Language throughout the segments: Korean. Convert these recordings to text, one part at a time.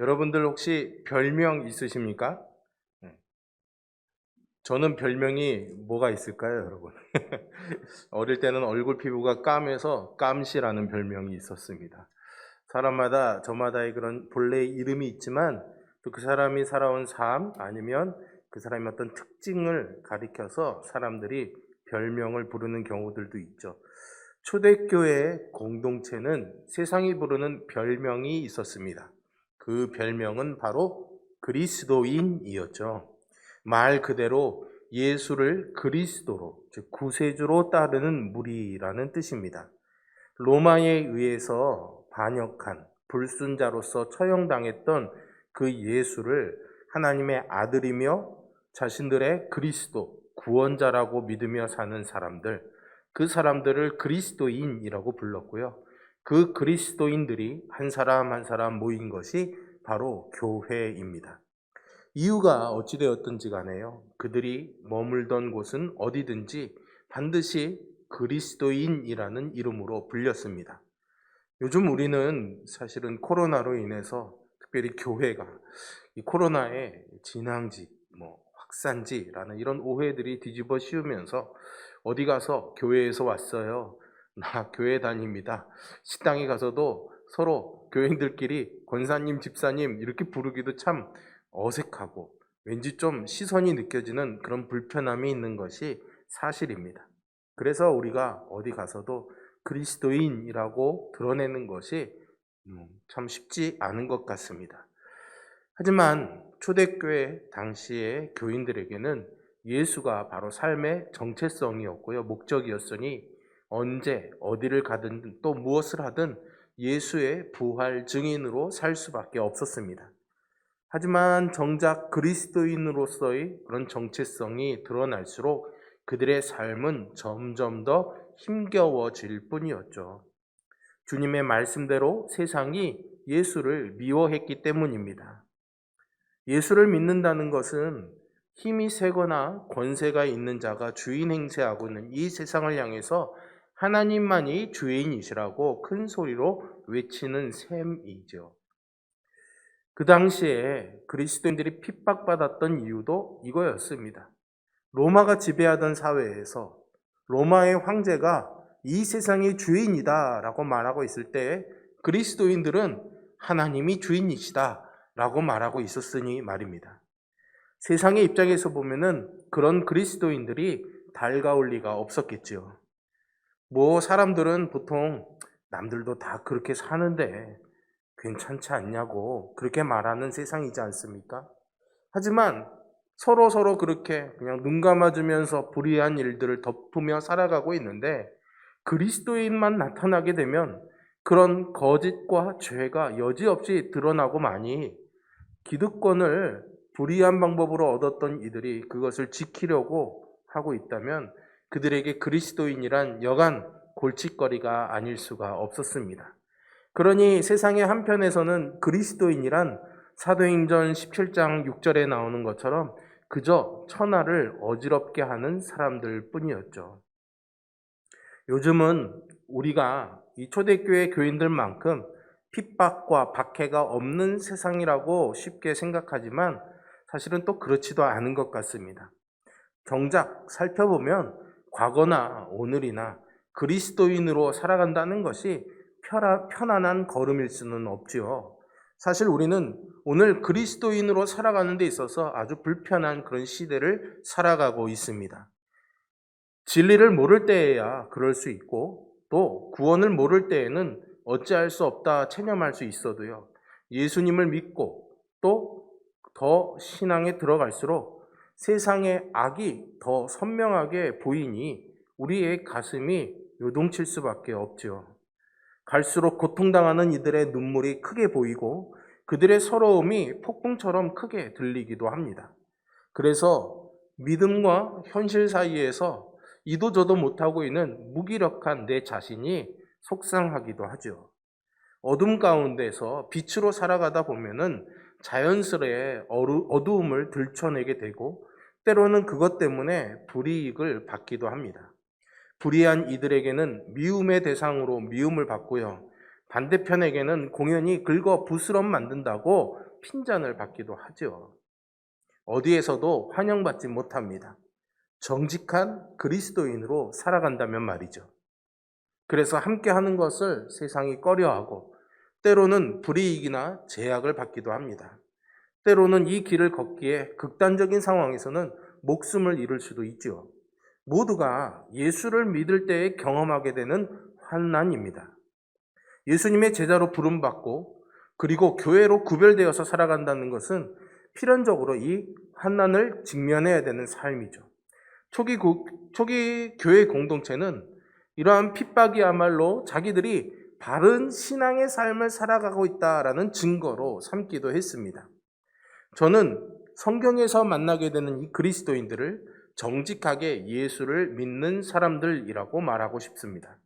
여러분들 혹시 별명 있으십니까? 네. 저는 별명이 뭐가 있을까요, 여러분? 어릴 때는 얼굴 피부가 까매서 깜시라는 별명이 있었습니다. 사람마다 저마다의 그런 본래의 이름이 있지만 또 그 사람이 살아온 삶 아니면 그 사람의 어떤 특징을 가리켜서 사람들이 별명을 부르는 경우들도 있죠. 초대교회 공동체는 세상이 부르는 별명이 있었습니다. 그 별명은 바로 그리스도인이었죠. 말 그대로 예수를 그리스도로, 즉 구세주로 따르는 무리라는 뜻입니다. 로마에 의해서 반역한 불순자로서 처형당했던 그 예수를 하나님의 아들이며 자신들의 그리스도, 구원자라고 믿으며 사는 사람들, 그 사람들을 그리스도인이라고 불렀고요. 그 그리스도인들이 한 사람 한 사람 모인 것이 바로 교회입니다. 이유가 어찌되었든지 간에요. 그들이 머물던 곳은 어디든지 반드시 그리스도인이라는 이름으로 불렸습니다. 요즘 우리는 사실은 코로나로 인해서 특별히 교회가 이 코로나의 진앙지, 확산지라는 이런 오해들이 뒤집어 씌우면서 어디 가서 교회에서 왔어요. 나 교회 다닙니다. 식당에 가서도 서로 교인들끼리 권사님, 집사님 이렇게 부르기도 참 어색하고 왠지 좀 시선이 느껴지는 그런 불편함이 있는 것이 사실입니다. 그래서 우리가 어디 가서도 그리스도인이라고 드러내는 것이 참 쉽지 않은 것 같습니다. 하지만 초대교회 당시의 교인들에게는 예수가 바로 삶의 정체성이었고요, 목적이었으니 언제 어디를 가든 또 무엇을 하든 예수의 부활 증인으로 살 수밖에 없었습니다. 하지만 정작 그리스도인으로서의 그런 정체성이 드러날수록 그들의 삶은 점점 더 힘겨워질 뿐이었죠. 주님의 말씀대로 세상이 예수를 미워했기 때문입니다. 예수를 믿는다는 것은 힘이 세거나 권세가 있는 자가 주인 행세하고 있는 이 세상을 향해서 하나님만이 주인이시라고 큰 소리로 외치는 셈이죠. 그 당시에 그리스도인들이 핍박받았던 이유도 이거였습니다. 로마가 지배하던 사회에서 로마의 황제가 이 세상의 주인이다라고 말하고 있을 때 그리스도인들은 하나님이 주인이시다라고 말하고 있었으니 말입니다. 세상의 입장에서 보면은 그런 그리스도인들이 달가울 리가 없었겠죠. 사람들은 보통 남들도 다 그렇게 사는데 괜찮지 않냐고 그렇게 말하는 세상이지 않습니까? 하지만 서로 그렇게 그냥 눈 감아주면서 불의한 일들을 덮으며 살아가고 있는데 그리스도인만 나타나게 되면 그런 거짓과 죄가 여지없이 드러나고 마니 기득권을 불의한 방법으로 얻었던 이들이 그것을 지키려고 하고 있다면 그들에게 그리스도인이란 여간 골칫거리가 아닐 수가 없었습니다. 그러니 세상의 한편에서는 그리스도인이란 사도행전 17장 6절에 나오는 것처럼 그저 천하를 어지럽게 하는 사람들 뿐이었죠. 요즘은 우리가 이 초대교회 교인들만큼 핍박과 박해가 없는 세상이라고 쉽게 생각하지만 사실은 또 그렇지도 않은 것 같습니다. 정작 살펴보면 과거나 오늘이나 그리스도인으로 살아간다는 것이 편안한 걸음일 수는 없지요. 사실 우리는 오늘 그리스도인으로 살아가는 데 있어서 아주 불편한 그런 시대를 살아가고 있습니다. 진리를 모를 때에야 그럴 수 있고 또 구원을 모를 때에는 어찌할 수 없다 체념할 수 있어도요. 예수님을 믿고 또 더 신앙에 들어갈수록 세상의 악이 더 선명하게 보이니 우리의 가슴이 요동칠 수밖에 없죠. 갈수록 고통당하는 이들의 눈물이 크게 보이고 그들의 서러움이 폭풍처럼 크게 들리기도 합니다. 그래서 믿음과 현실 사이에서 이도저도 못하고 있는 무기력한 내 자신이 속상하기도 하죠. 어둠 가운데서 빛으로 살아가다 보면은 자연스레 어두움을 들춰내게 되고 때로는 그것 때문에 불이익을 받기도 합니다. 불의한 이들에게는 미움의 대상으로 미움을 받고요. 반대편에게는 공연히 긁어 부스럼 만든다고 핀잔을 받기도 하죠. 어디에서도 환영받지 못합니다. 정직한 그리스도인으로 살아간다면 말이죠. 그래서 함께 하는 것을 세상이 꺼려하고 때로는 불이익이나 제약을 받기도 합니다. 때로는 이 길을 걷기에 극단적인 상황에서는 목숨을 잃을 수도 있죠. 모두가 예수를 믿을 때에 경험하게 되는 환난입니다. 예수님의 제자로 부름받고 그리고 교회로 구별되어서 살아간다는 것은 필연적으로 이 환난을 직면해야 되는 삶이죠. 초기 교회 공동체는 이러한 핍박이야말로 자기들이 바른 신앙의 삶을 살아가고 있다라는 증거로 삼기도 했습니다. 저는 성경에서 만나게 되는 이 그리스도인들을 정직하게 예수를 믿는 사람들이라고 말하고 싶습니다.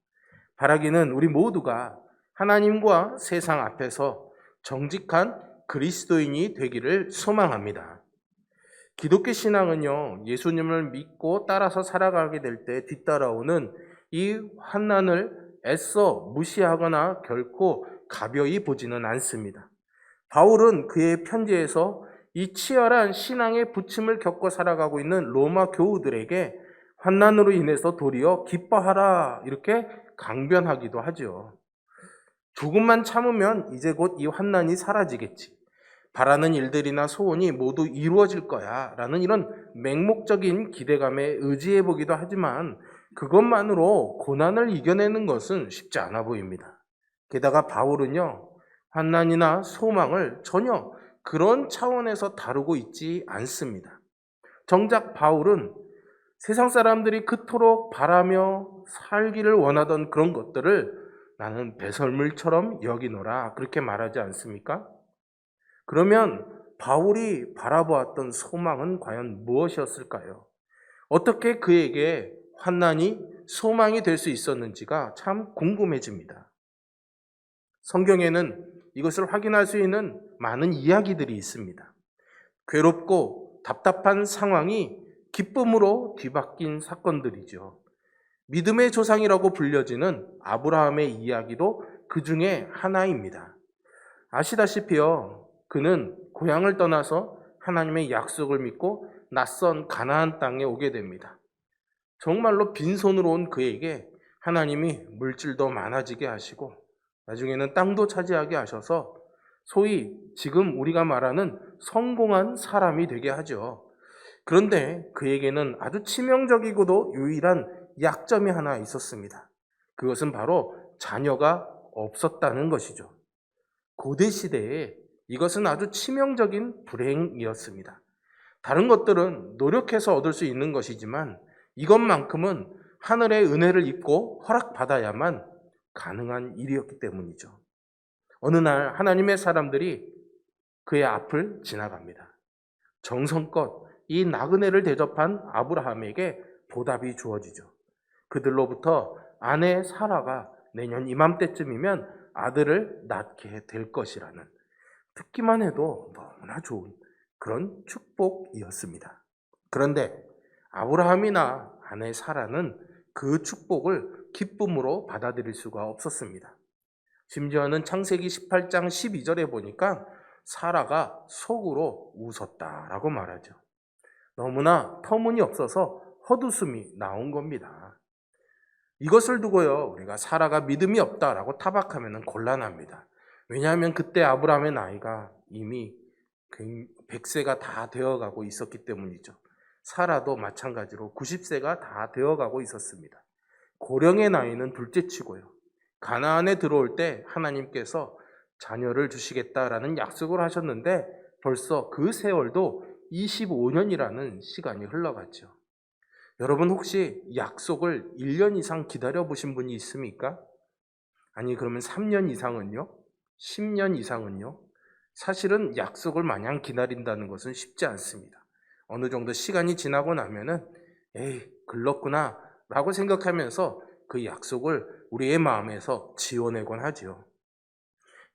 바라기는 우리 모두가 하나님과 세상 앞에서 정직한 그리스도인이 되기를 소망합니다. 기독교 신앙은요, 예수님을 믿고 따라서 살아가게 될 때 뒤따라오는 이 환난을 애써 무시하거나 결코 가벼이 보지는 않습니다. 바울은 그의 편지에서 이 치열한 신앙의 부침을 겪고 살아가고 있는 로마 교우들에게 환난으로 인해서 도리어 기뻐하라 이렇게 강변하기도 하죠. 조금만 참으면 이제 곧 이 환난이 사라지겠지. 바라는 일들이나 소원이 모두 이루어질 거야 라는 이런 맹목적인 기대감에 의지해 보기도 하지만 그것만으로 고난을 이겨내는 것은 쉽지 않아 보입니다. 게다가 바울은요, 환난이나 소망을 전혀 그런 차원에서 다루고 있지 않습니다. 정작 바울은 세상 사람들이 그토록 바라며 살기를 원하던 그런 것들을 나는 배설물처럼 여기노라 그렇게 말하지 않습니까? 그러면 바울이 바라보았던 소망은 과연 무엇이었을까요? 어떻게 그에게 환난이 소망이 될 수 있었는지가 참 궁금해집니다. 성경에는 이것을 확인할 수 있는 많은 이야기들이 있습니다. 괴롭고 답답한 상황이 기쁨으로 뒤바뀐 사건들이죠. 믿음의 조상이라고 불려지는 아브라함의 이야기도 그 중에 하나입니다. 아시다시피요, 그는 고향을 떠나서 하나님의 약속을 믿고 낯선 가나안 땅에 오게 됩니다. 정말로 빈손으로 온 그에게 하나님이 물질도 많아지게 하시고 나중에는 땅도 차지하게 하셔서 소위 지금 우리가 말하는 성공한 사람이 되게 하죠. 그런데 그에게는 아주 치명적이고도 유일한 약점이 하나 있었습니다. 그것은 바로 자녀가 없었다는 것이죠. 고대 시대에 이것은 아주 치명적인 불행이었습니다. 다른 것들은 노력해서 얻을 수 있는 것이지만 이것만큼은 하늘의 은혜를 입고 허락받아야만 가능한 일이었기 때문이죠. 어느 날 하나님의 사람들이 그의 앞을 지나갑니다. 정성껏 이 나그네를 대접한 아브라함에게 보답이 주어지죠. 그들로부터 아내 사라가 내년 이맘때쯤이면 아들을 낳게 될 것이라는, 듣기만 해도 너무나 좋은 그런 축복이었습니다. 그런데 아브라함이나 아내 사라는 그 축복을 기쁨으로 받아들일 수가 없었습니다. 심지어는 창세기 18장 12절에 보니까 사라가 속으로 웃었다라고 말하죠. 너무나 터무니없어서 헛웃음이 나온 겁니다. 이것을 두고요, 우리가 사라가 믿음이 없다라고 타박하면 곤란합니다. 왜냐하면 그때 아브라함의 나이가 이미 100세가 다 되어가고 있었기 때문이죠. 사라도 마찬가지로 90세가 다 되어가고 있었습니다. 고령의 나이는 둘째치고요. 가나안에 들어올 때 하나님께서 자녀를 주시겠다라는 약속을 하셨는데 벌써 그 세월도 25년이라는 시간이 흘러갔죠. 여러분 혹시 약속을 1년 이상 기다려보신 분이 있습니까? 아니 그러면 3년 이상은요? 10년 이상은요? 사실은 약속을 마냥 기다린다는 것은 쉽지 않습니다. 어느 정도 시간이 지나고 나면은 에이 글렀구나 라고 생각하면서 그 약속을 우리의 마음에서 지워내곤 하죠.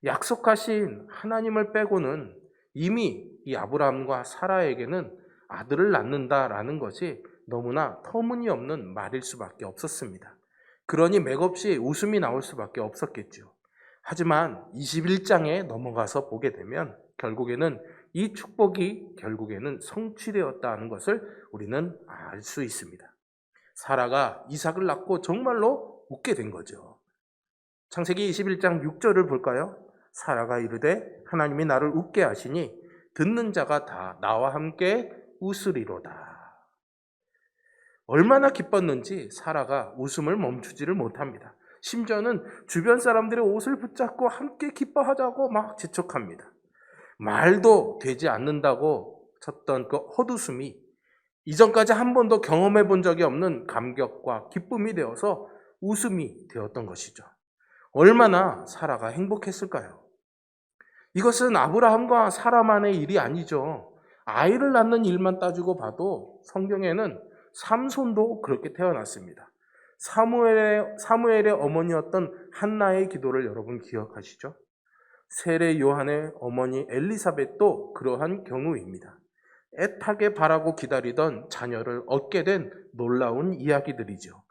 약속하신 하나님을 빼고는 이미 이 아브라함과 사라에게는 아들을 낳는다라는 것이 너무나 터무니없는 말일 수밖에 없었습니다. 그러니 맥없이 웃음이 나올 수밖에 없었겠죠. 하지만 21장에 넘어가서 보게 되면 결국에는 이 축복이 결국에는 성취되었다는 것을 우리는 알 수 있습니다. 사라가 이삭을 낳고 정말로 웃게 된 거죠. 창세기 21장 6절을 볼까요? 사라가 이르되 하나님이 나를 웃게 하시니 듣는 자가 다 나와 함께 웃으리로다. 얼마나 기뻤는지 사라가 웃음을 멈추지를 못합니다. 심지어는 주변 사람들의 옷을 붙잡고 함께 기뻐하자고 막 재촉합니다. 말도 되지 않는다고 쳤던 그 헛웃음이 이전까지 한 번도 경험해 본 적이 없는 감격과 기쁨이 되어서 웃음이 되었던 것이죠. 얼마나 사라가 행복했을까요? 이것은 아브라함과 사라만의 일이 아니죠. 아이를 낳는 일만 따지고 봐도 성경에는 삼손도 그렇게 태어났습니다. 사무엘의 어머니였던 한나의 기도를 여러분 기억하시죠? 세례 요한의 어머니 엘리사벳도 그러한 경우입니다. 애타게 바라고 기다리던 자녀를 얻게 된 놀라운 이야기들이죠.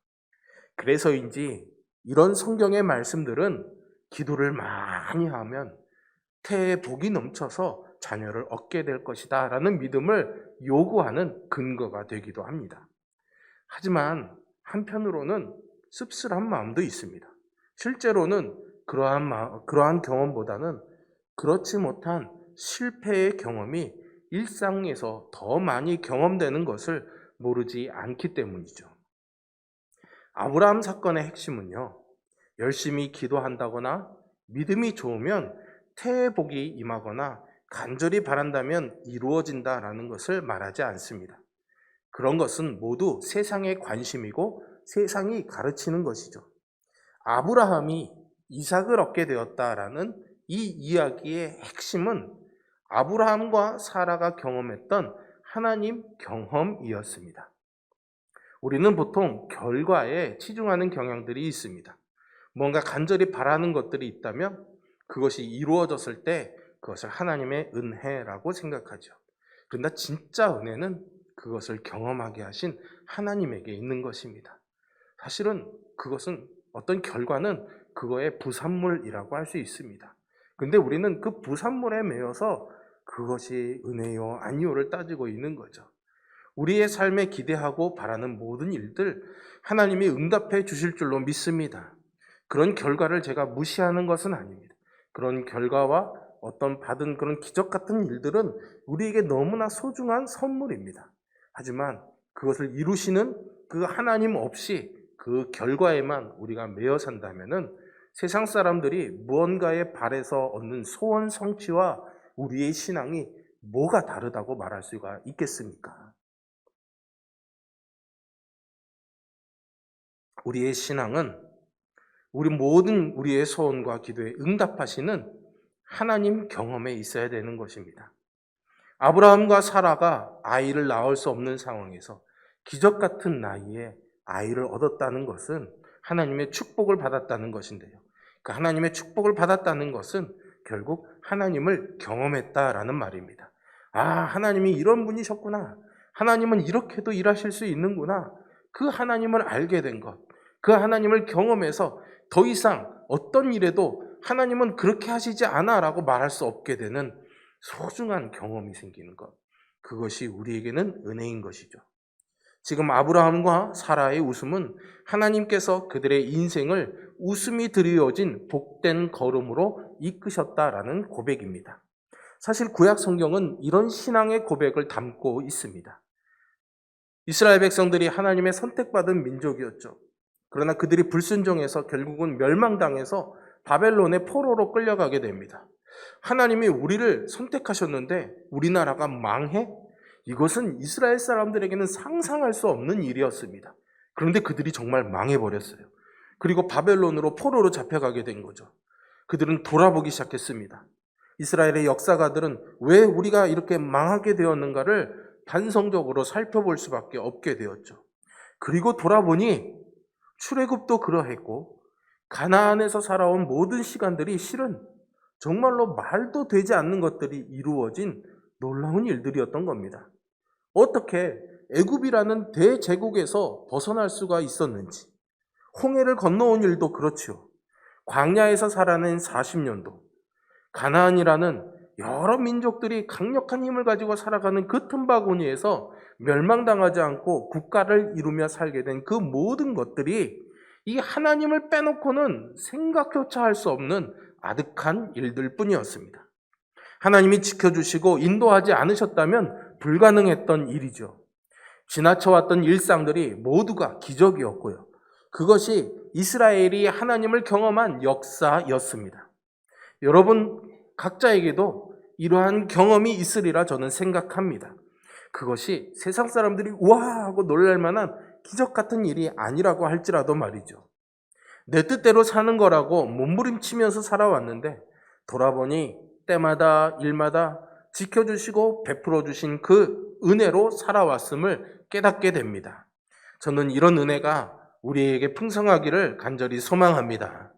그래서인지 이런 성경의 말씀들은 기도를 많이 하면 태에 복이 넘쳐서 자녀를 얻게 될 것이다 라는 믿음을 요구하는 근거가 되기도 합니다. 하지만 한편으로는 씁쓸한 마음도 있습니다. 실제로는 그러한 경험보다는 그렇지 못한 실패의 경험이 일상에서 더 많이 경험되는 것을 모르지 않기 때문이죠. 아브라함 사건의 핵심은요, 열심히 기도한다거나 믿음이 좋으면 태의 복이 임하거나 간절히 바란다면 이루어진다라는 것을 말하지 않습니다. 그런 것은 모두 세상의 관심이고 세상이 가르치는 것이죠. 아브라함이 이삭을 얻게 되었다라는 이 이야기의 핵심은 아브라함과 사라가 경험했던 하나님 경험이었습니다. 우리는 보통 결과에 치중하는 경향들이 있습니다. 뭔가 간절히 바라는 것들이 있다면 그것이 이루어졌을 때 그것을 하나님의 은혜라고 생각하죠. 그러나 진짜 은혜는 그것을 경험하게 하신 하나님에게 있는 것입니다. 사실은 그것은 어떤 결과는 그거의 부산물이라고 할 수 있습니다. 그런데 우리는 그 부산물에 매여서 그것이 은혜요 아니요를 따지고 있는 거죠. 우리의 삶에 기대하고 바라는 모든 일들 하나님이 응답해 주실 줄로 믿습니다. 그런 결과를 제가 무시하는 것은 아닙니다. 그런 결과와 어떤 받은 그런 기적 같은 일들은 우리에게 너무나 소중한 선물입니다. 하지만 그것을 이루시는 그 하나님 없이 그 결과에만 우리가 매여 산다면은 세상 사람들이 무언가에 바래서 얻는 소원 성취와 우리의 신앙이 뭐가 다르다고 말할 수가 있겠습니까? 우리의 신앙은 우리의 소원과 기도에 응답하시는 하나님 경험에 있어야 되는 것입니다. 아브라함과 사라가 아이를 낳을 수 없는 상황에서 기적 같은 나이에 아이를 얻었다는 것은 하나님의 축복을 받았다는 것인데요. 그 하나님의 축복을 받았다는 것은 결국 하나님을 경험했다라는 말입니다. 아, 하나님이 이런 분이셨구나. 하나님은 이렇게도 일하실 수 있는구나. 그 하나님을 알게 된 것. 그 하나님을 경험해서 더 이상 어떤 일에도 하나님은 그렇게 하시지 않아 라고 말할 수 없게 되는 소중한 경험이 생기는 것. 그것이 우리에게는 은혜인 것이죠. 지금 아브라함과 사라의 웃음은 하나님께서 그들의 인생을 웃음이 드리워진 복된 걸음으로 이끄셨다라는 고백입니다. 사실 구약 성경은 이런 신앙의 고백을 담고 있습니다. 이스라엘 백성들이 하나님의 선택받은 민족이었죠. 그러나 그들이 불순종해서 결국은 멸망당해서 바벨론의 포로로 끌려가게 됩니다. 하나님이 우리를 선택하셨는데 우리나라가 망해? 이것은 이스라엘 사람들에게는 상상할 수 없는 일이었습니다. 그런데 그들이 정말 망해버렸어요. 그리고 바벨론으로 포로로 잡혀가게 된 거죠. 그들은 돌아보기 시작했습니다. 이스라엘의 역사가들은 왜 우리가 이렇게 망하게 되었는가를 반성적으로 살펴볼 수밖에 없게 되었죠. 그리고 돌아보니 출애굽도 그러했고 가나안에서 살아온 모든 시간들이 실은 정말로 말도 되지 않는 것들이 이루어진 놀라운 일들이었던 겁니다. 어떻게 애굽이라는 대제국에서 벗어날 수가 있었는지, 홍해를 건너온 일도 그렇지요. 광야에서 살아낸 40년도, 가나안이라는 여러 민족들이 강력한 힘을 가지고 살아가는 그 틈바구니에서 멸망당하지 않고 국가를 이루며 살게 된 그 모든 것들이 이 하나님을 빼놓고는 생각조차 할 수 없는 아득한 일들 뿐이었습니다. 하나님이 지켜주시고 인도하지 않으셨다면 불가능했던 일이죠. 지나쳐왔던 일상들이 모두가 기적이었고요. 그것이 이스라엘이 하나님을 경험한 역사였습니다. 여러분 각자에게도 이러한 경험이 있으리라 저는 생각합니다. 그것이 세상 사람들이 우와 하고 놀랄 만한 기적 같은 일이 아니라고 할지라도 말이죠. 내 뜻대로 사는 거라고 몸부림치면서 살아왔는데 돌아보니 때마다 일마다 지켜주시고 베풀어 주신 그 은혜로 살아왔음을 깨닫게 됩니다. 저는 이런 은혜가 우리에게 풍성하기를 간절히 소망합니다.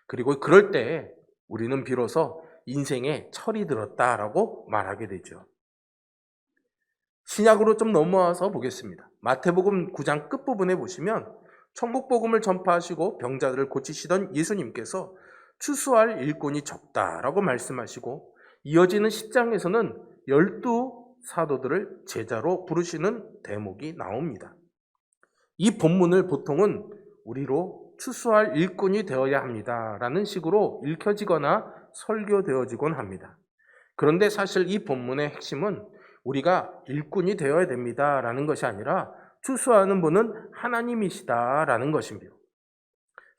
그리고 그럴 때 우리는 비로소 인생에 철이 들었다라고 말하게 되죠. 신약으로 좀 넘어와서 보겠습니다. 마태복음 9장 끝부분에 보시면 천국복음을 전파하시고 병자들을 고치시던 예수님께서 추수할 일꾼이 적다라고 말씀하시고 이어지는 10장에서는 12사도들을 제자로 부르시는 대목이 나옵니다. 이 본문을 보통은 우리로 추수할 일꾼이 되어야 합니다라는 식으로 읽혀지거나 설교되어지곤 합니다. 그런데 사실 이 본문의 핵심은 우리가 일꾼이 되어야 됩니다라는 것이 아니라 추수하는 분은 하나님이시다라는 것입니다.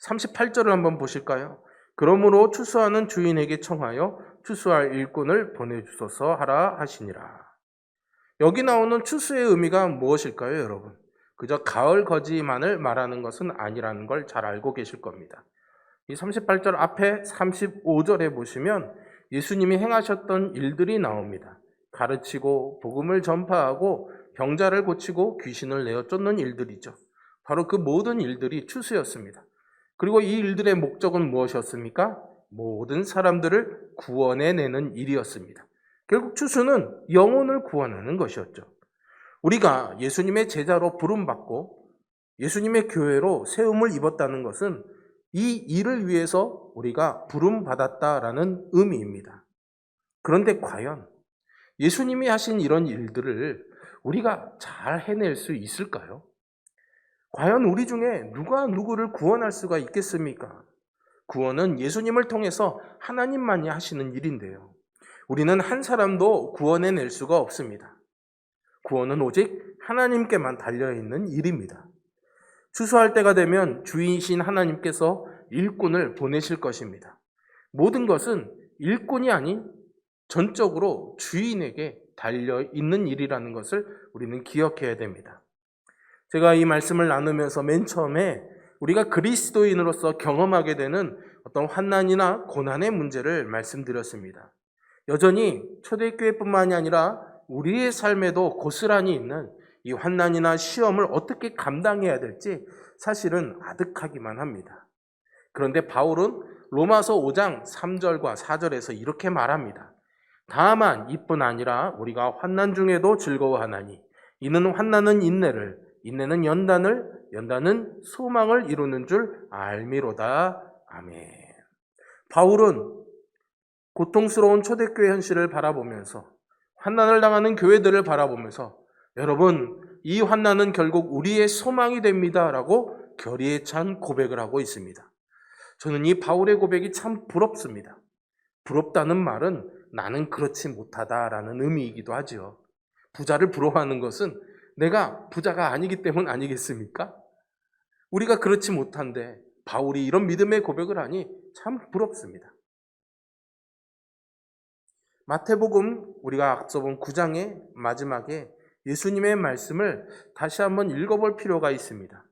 38절을 한번 보실까요? 그러므로 추수하는 주인에게 청하여 추수할 일꾼을 보내주소서 하라 하시니라. 여기 나오는 추수의 의미가 무엇일까요, 여러분? 그저 가을 거지만을 말하는 것은 아니라는 걸 잘 알고 계실 겁니다. 이 38절 앞에 35절에 보시면 예수님이 행하셨던 일들이 나옵니다. 가르치고 복음을 전파하고 병자를 고치고 귀신을 내어 쫓는 일들이죠. 바로 그 모든 일들이 추수였습니다. 그리고 이 일들의 목적은 무엇이었습니까? 모든 사람들을 구원해내는 일이었습니다. 결국 추수는 영혼을 구원하는 것이었죠. 우리가 예수님의 제자로 부름받고 예수님의 교회로 세움을 입었다는 것은 이 일을 위해서 우리가 부름받았다라는 의미입니다. 그런데 과연 예수님이 하신 이런 일들을 우리가 잘 해낼 수 있을까요? 과연 우리 중에 누가 누구를 구원할 수가 있겠습니까? 구원은 예수님을 통해서 하나님만이 하시는 일인데요. 우리는 한 사람도 구원해낼 수가 없습니다. 구원은 오직 하나님께만 달려있는 일입니다. 추수할 때가 되면 주인이신 하나님께서 일꾼을 보내실 것입니다. 모든 것은 일꾼이 아닌 전적으로 주인에게 달려있는 일이라는 것을 우리는 기억해야 됩니다. 제가 이 말씀을 나누면서 맨 처음에 우리가 그리스도인으로서 경험하게 되는 어떤 환난이나 고난의 문제를 말씀드렸습니다. 여전히 초대교회뿐만이 아니라 우리의 삶에도 고스란히 있는 이 환난이나 시험을 어떻게 감당해야 될지 사실은 아득하기만 합니다. 그런데 바울은 로마서 5장 3절과 4절에서 이렇게 말합니다. 다만 이뿐 아니라 우리가 환난 중에도 즐거워하나니 이는 환난은 인내를, 인내는 연단을, 연단은 소망을 이루는 줄 알미로다. 아멘. 바울은 고통스러운 초대교회 현실을 바라보면서 환난을 당하는 교회들을 바라보면서 여러분, 이 환난은 결국 우리의 소망이 됩니다라고 결의에 찬 고백을 하고 있습니다. 저는 이 바울의 고백이 참 부럽습니다. 부럽다는 말은 나는 그렇지 못하다라는 의미이기도 하죠. 부자를 부러워하는 것은 내가 부자가 아니기 때문 아니겠습니까? 우리가 그렇지 못한데 바울이 이런 믿음의 고백을 하니 참 부럽습니다. 마태복음 우리가 앞서 본 9장의 마지막에 예수님의 말씀을 다시 한번 읽어볼 필요가 있습니다.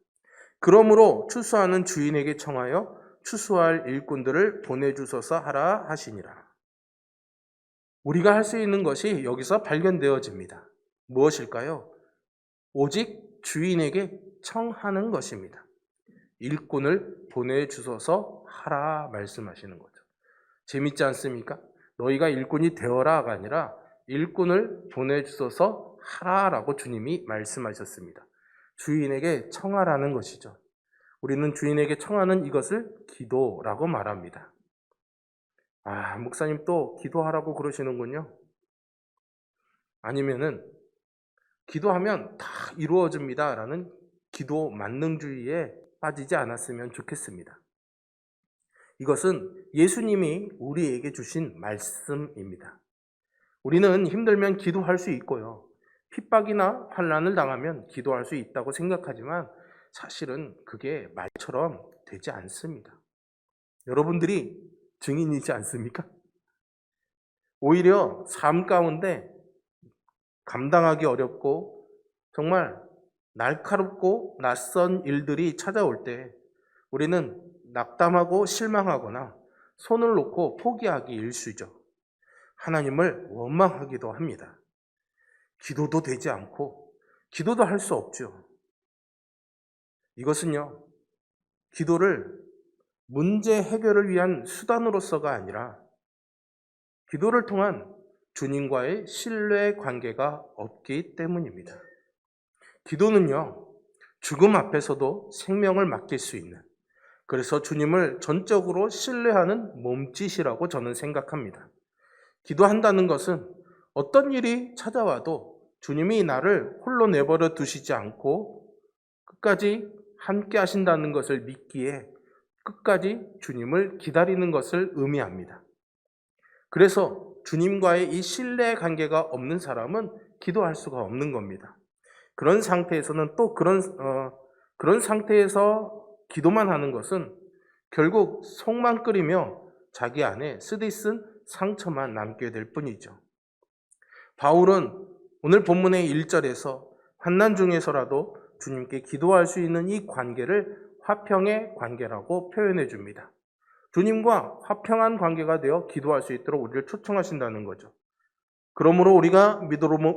그러므로 추수하는 주인에게 청하여 추수할 일꾼들을 보내주소서 하라 하시니라. 우리가 할 수 있는 것이 여기서 발견되어집니다. 무엇일까요? 오직 주인에게 청하는 것입니다. 일꾼을 보내주소서 하라 말씀하시는 거죠. 재밌지 않습니까? 너희가 일꾼이 되어라가 아니라 일꾼을 보내주소서 하라라고 주님이 말씀하셨습니다. 주인에게 청하라는 것이죠. 우리는 주인에게 청하는 이것을 기도라고 말합니다. 목사님 또 기도하라고 그러시는군요. 아니면은 기도하면 다 이루어집니다라는 기도 만능주의에 빠지지 않았으면 좋겠습니다. 이것은 예수님이 우리에게 주신 말씀입니다. 우리는 힘들면 기도할 수 있고요. 핍박이나 환난을 당하면 기도할 수 있다고 생각하지만 사실은 그게 말처럼 되지 않습니다. 여러분들이 증인이지 않습니까? 오히려 삶 가운데 감당하기 어렵고 정말 날카롭고 낯선 일들이 찾아올 때 우리는 낙담하고 실망하거나 손을 놓고 포기하기 일쑤죠. 하나님을 원망하기도 합니다. 기도도 되지 않고 기도도 할 수 없죠. 이것은요, 기도를 문제 해결을 위한 수단으로서가 아니라 기도를 통한 주님과의 신뢰 관계가 없기 때문입니다. 기도는요, 죽음 앞에서도 생명을 맡길 수 있는, 그래서 주님을 전적으로 신뢰하는 몸짓이라고 저는 생각합니다. 기도한다는 것은 어떤 일이 찾아와도 주님이 나를 홀로 내버려 두시지 않고 끝까지 함께 하신다는 것을 믿기에 끝까지 주님을 기다리는 것을 의미합니다. 그래서 주님과의 이 신뢰 관계가 없는 사람은 기도할 수가 없는 겁니다. 그런 상태에서는 또 그런 상태에서 기도만 하는 것은 결국 속만 끓이며 자기 안에 쓰디쓴 상처만 남게 될 뿐이죠. 바울은 오늘 본문의 1절에서 환난 중에서라도 주님께 기도할 수 있는 이 관계를 화평의 관계라고 표현해 줍니다. 주님과 화평한 관계가 되어 기도할 수 있도록 우리를 초청하신다는 거죠. 그러므로 우리가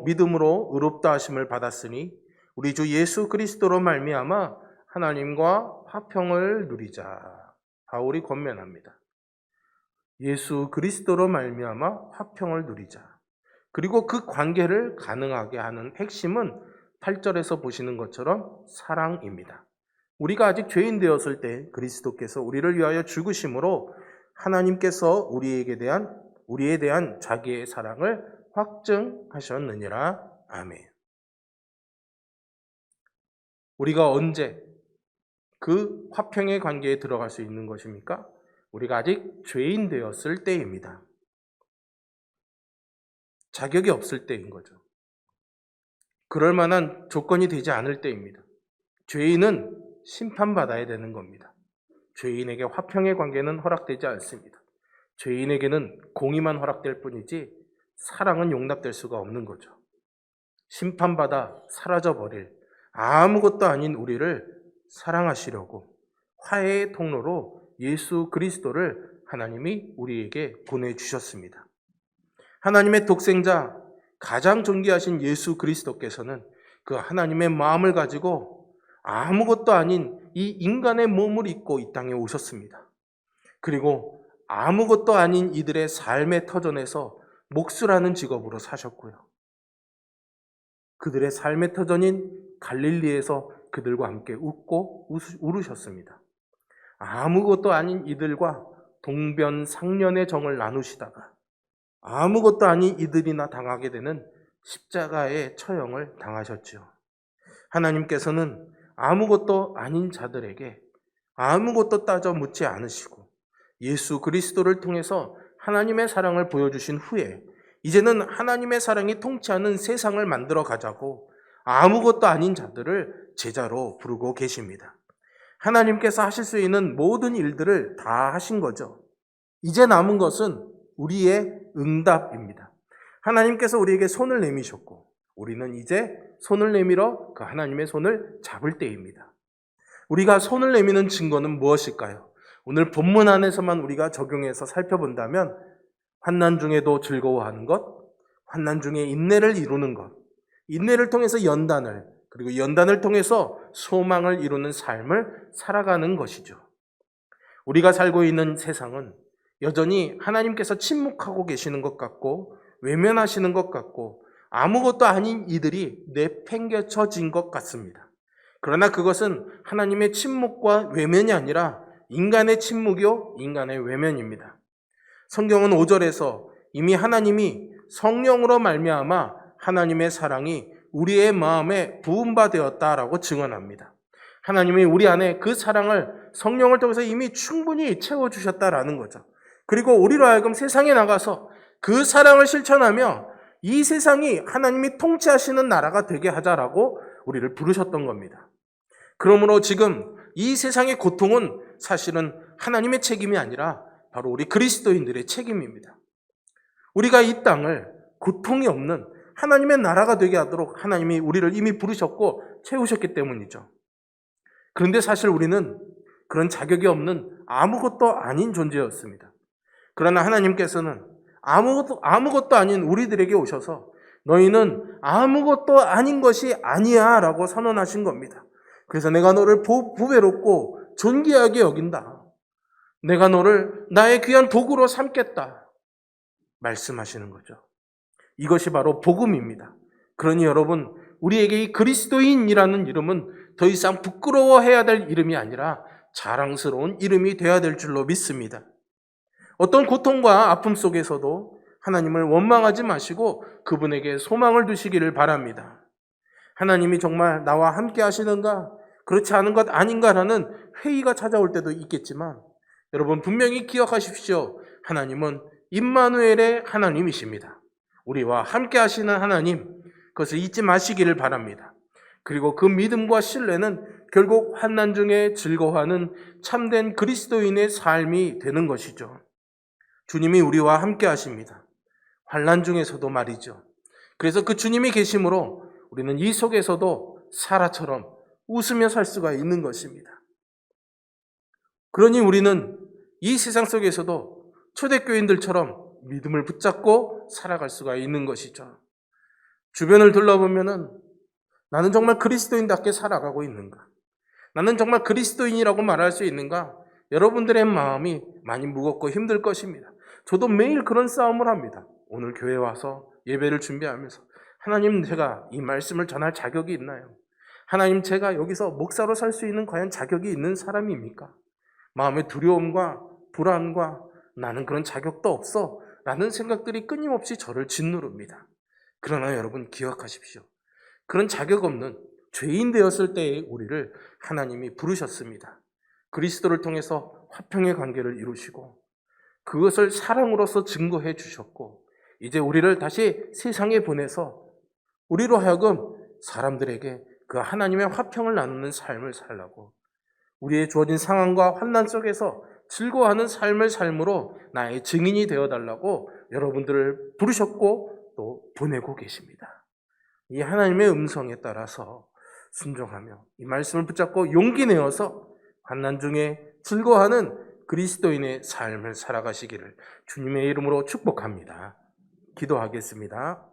믿음으로 의롭다 하심을 받았으니 우리 주 예수 그리스도로 말미암아 하나님과 화평을 누리자. 바울이 권면합니다. 예수 그리스도로 말미암아 화평을 누리자. 그리고 그 관계를 가능하게 하는 핵심은 8절에서 보시는 것처럼 사랑입니다. 우리가 아직 죄인 되었을 때 그리스도께서 우리를 위하여 죽으심으로 하나님께서 우리에 대한 자기의 사랑을 확증하셨느니라. 아멘. 우리가 언제 그 화평의 관계에 들어갈 수 있는 것입니까? 우리가 아직 죄인 되었을 때입니다. 자격이 없을 때인 거죠. 그럴 만한 조건이 되지 않을 때입니다. 죄인은 심판받아야 되는 겁니다. 죄인에게 화평의 관계는 허락되지 않습니다. 죄인에게는 공의만 허락될 뿐이지 사랑은 용납될 수가 없는 거죠. 심판받아 사라져버릴 아무것도 아닌 우리를 사랑하시려고 화해의 통로로 예수 그리스도를 하나님이 우리에게 보내주셨습니다. 하나님의 독생자, 가장 존귀하신 예수 그리스도께서는 그 하나님의 마음을 가지고 아무것도 아닌 이 인간의 몸을 입고 이 땅에 오셨습니다. 그리고 아무것도 아닌 이들의 삶의 터전에서 목수라는 직업으로 사셨고요. 그들의 삶의 터전인 갈릴리에서 그들과 함께 웃고 울으셨습니다. 아무것도 아닌 이들과 동변상련의 정을 나누시다가 아무것도 아닌 이들이나 당하게 되는 십자가의 처형을 당하셨죠. 하나님께서는 아무것도 아닌 자들에게 아무것도 따져 묻지 않으시고 예수 그리스도를 통해서 하나님의 사랑을 보여주신 후에 이제는 하나님의 사랑이 통치하는 세상을 만들어 가자고 아무것도 아닌 자들을 제자로 부르고 계십니다. 하나님께서 하실 수 있는 모든 일들을 다 하신 거죠. 이제 남은 것은 우리의 응답입니다. 하나님께서 우리에게 손을 내미셨고 우리는 이제 손을 내밀어 그 하나님의 손을 잡을 때입니다. 우리가 손을 내미는 증거는 무엇일까요? 오늘 본문 안에서만 우리가 적용해서 살펴본다면 환난 중에도 즐거워하는 것, 환난 중에 인내를 이루는 것, 인내를 통해서 연단을, 그리고 연단을 통해서 소망을 이루는 삶을 살아가는 것이죠. 우리가 살고 있는 세상은 여전히 하나님께서 침묵하고 계시는 것 같고 외면하시는 것 같고 아무것도 아닌 이들이 내팽개쳐진 것 같습니다. 그러나 그것은 하나님의 침묵과 외면이 아니라 인간의 침묵이요 인간의 외면입니다. 성경은 5절에서 이미 하나님이 성령으로 말미암아 하나님의 사랑이 우리의 마음에 부음바 되었다라고 증언합니다. 하나님이 우리 안에 그 사랑을 성령을 통해서 이미 충분히 채워주셨다라는 거죠. 그리고 우리로 하여금 세상에 나가서 그 사랑을 실천하며 이 세상이 하나님이 통치하시는 나라가 되게 하자라고 우리를 부르셨던 겁니다. 그러므로 지금 이 세상의 고통은 사실은 하나님의 책임이 아니라 바로 우리 그리스도인들의 책임입니다. 우리가 이 땅을 고통이 없는 하나님의 나라가 되게 하도록 하나님이 우리를 이미 부르셨고 채우셨기 때문이죠. 그런데 사실 우리는 그런 자격이 없는 아무것도 아닌 존재였습니다. 그러나 하나님께서는 아무것도 아닌 우리들에게 오셔서 너희는 아무것도 아닌 것이 아니야 라고 선언하신 겁니다. 그래서 내가 너를 보배롭고 존귀하게 여긴다. 내가 너를 나의 귀한 도구로 삼겠다. 말씀하시는 거죠. 이것이 바로 복음입니다. 그러니 여러분, 우리에게 이 그리스도인이라는 이름은 더 이상 부끄러워해야 될 이름이 아니라 자랑스러운 이름이 되어야 될 줄로 믿습니다. 어떤 고통과 아픔 속에서도 하나님을 원망하지 마시고 그분에게 소망을 두시기를 바랍니다. 하나님이 정말 나와 함께 하시는가, 그렇지 않은 것 아닌가라는 회의가 찾아올 때도 있겠지만 여러분 분명히 기억하십시오. 하나님은 임마누엘의 하나님이십니다. 우리와 함께 하시는 하나님, 그것을 잊지 마시기를 바랍니다. 그리고 그 믿음과 신뢰는 결국 환난 중에 즐거워하는 참된 그리스도인의 삶이 되는 것이죠. 주님이 우리와 함께 하십니다. 환난 중에서도 말이죠. 그래서 그 주님이 계심으로 우리는 이 속에서도 사라처럼 웃으며 살 수가 있는 것입니다. 그러니 우리는 이 세상 속에서도 초대교인들처럼 믿음을 붙잡고 살아갈 수가 있는 것이죠. 주변을 둘러보면은 나는 정말 그리스도인답게 살아가고 있는가? 나는 정말 그리스도인이라고 말할 수 있는가? 여러분들의 마음이 많이 무겁고 힘들 것입니다. 저도 매일 그런 싸움을 합니다. 오늘 교회 와서 예배를 준비하면서 하나님, 제가 이 말씀을 전할 자격이 있나요? 하나님, 제가 여기서 목사로 살 수 있는 과연 자격이 있는 사람입니까? 마음의 두려움과 불안과 나는 그런 자격도 없어 라는 생각들이 끊임없이 저를 짓누릅니다. 그러나 여러분 기억하십시오. 그런 자격 없는 죄인 되었을 때의 우리를 하나님이 부르셨습니다. 그리스도를 통해서 화평의 관계를 이루시고 그것을 사랑으로서 증거해 주셨고 이제 우리를 다시 세상에 보내서 우리로 하여금 사람들에게 그 하나님의 화평을 나누는 삶을 살라고 우리의 주어진 상황과 환난 속에서 즐거워하는 삶을 삶으로 나의 증인이 되어달라고 여러분들을 부르셨고 또 보내고 계십니다. 이 하나님의 음성에 따라서 순종하며 이 말씀을 붙잡고 용기 내어서 환난 중에 즐거워하는 그리스도인의 삶을 살아가시기를 주님의 이름으로 축복합니다. 기도하겠습니다.